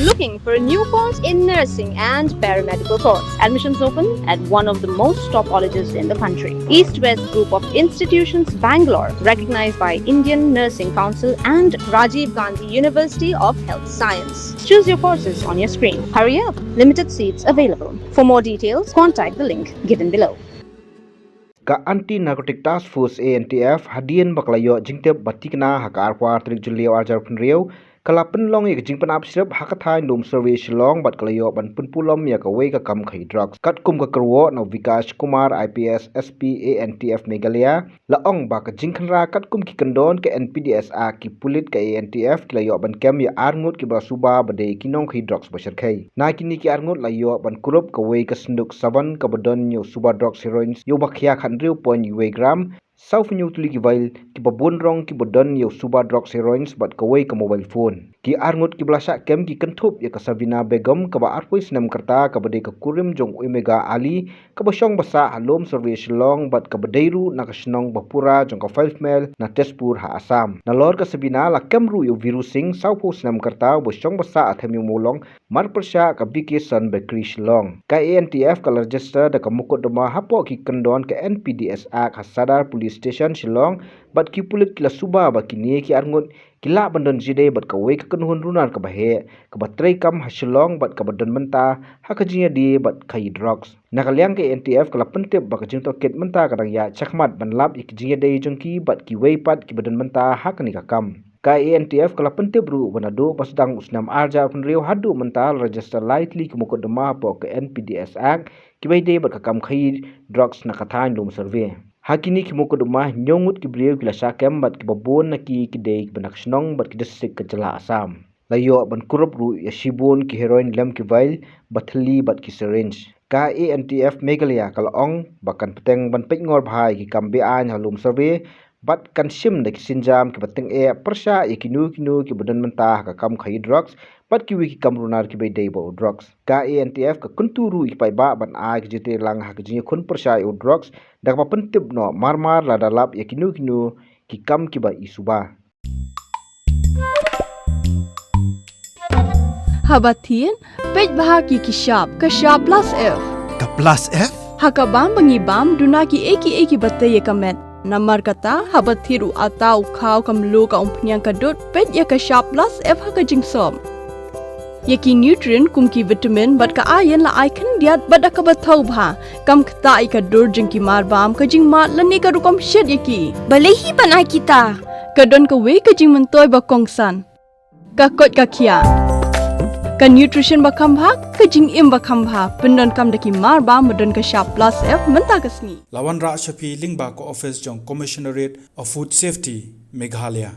Looking for a new course in nursing and paramedical course? Admissions open at one of the most top colleges in the country. East-West Group of Institutions, Bangalore, recognized by Indian Nursing Council and Rajiv Gandhi University of Health Science. Choose your courses on your screen. Hurry up! Limited seats available. For more details, contact the link given below. Ka Anti-Narcotic Task Force ANTF hadian baklayo jingtep batikna haka arwa trik julio arjar penriau kalapen long ya jingpan absirap hakathai nom survey Shillong bat kalayo ban punpulom ya kawai ka kam khai drugs kat kum ka Kyrwoh no Vikas Kumar IPS SP ANTF Meghalaya laong ba ka jingkhanra kat kum ki kandon ke NPDSA ki pulit ka ANTF kalayo ban kem ya arngut ki brasuba bade kinong khai drugs ba Shyrkhei na kini ki arngut layo ban kurup kawai ka senduk saban ka badon yo suba drugs heroin yo bakhya khan 0.2 gram South New Tuli ki Vail ki babun rong ki bodon yo suba drugs heroins bat kawai ka mobile phone ki arngut ki blasa kem ki kentup ya ka Savina Begum ka ba arpoi senam kerta ka bade ka kurim jong Omega Ali ka basyong basa halom survey Shillong bat ka badairu na ka senong bapura jong ka 5 mile na Tezpur ha Assam na lor ka Sabina la kemru yo virusing South senam kerta basyong basa at Īewmawlong mar persya ka BK Sun Bakery Shillong ka ANTF ka register da ka mukot dama hapo ki kendon ka NPDSA ka Sadar Police Station Shillong bat ki pulit kila suba ba kini ki arngut kila bandon jide bat ka wei ka kenhun runar ka bahe ka batrai kam ha Shillong bat ka bandon menta ha ka jinya di bat kai drugs nakaliang ke NTF kala pentep ba ka jing toket menta kadang ya chakmat ban lap ik jinya dei jongki bat ki wei pat ki bandon menta ha ka ni ka kam ka ANTF kala pentep ru banado pasdang usnam arja penriu hadu mental register lightly kemukot dema po ke NPDSA ki bai dei bat ka kam khai drugs na kathan lum survey Hakini ki moko dumah nyongut ki beliau kila sakem bat ki babon na ki kidei ki banak senong bat ki desik ke jela Assam. Layo ban kurup ru ya shibun ki heroin lem ki vail bathli bat ki syringe. Ka ANTF Meghalaya kalaong bakan peteng ban pek ngor bhai ki kambe an halum survey bat kan sim da ki sinjam ki bateng persya ya kinu ki badan mentah ka kam khai drugs bat ki wiki kamrunar ki bai dei bo drugs ka ANTF ka kunturu ik pai ba ban a ki jete lang ha ki khun persya o drugs dak ba pentip no marmar la dalap ya kinu ki kam ki ba isuba Habatin pej bahagi ki shop ka shop plus F Ka plus F hakabam bangibam duna ki eki batay kamet Namar kata habat thiru atau kau kamlu ka umpnyang kadut pet ya ka shop plus F ha ka jingsom. Yaki nutrient kum ki vitamin bat ka iron la icon diat bat ka bathau bha kam khata I ka dur jing ki mar bam ka jing mat la ni ka rukom shed yaki. Balehi banai kita. Ka don ka we ka jing mentoy ba kongsan. Ka kot ka kia. Ka nutrition ba khambha ka jing im ba khambha pendon kam daki mar bam madon ka shop plus F menta ka sni. Lawan Ra Shafi Lingba ko office jong Commissionerate of Food Safety Meghalaya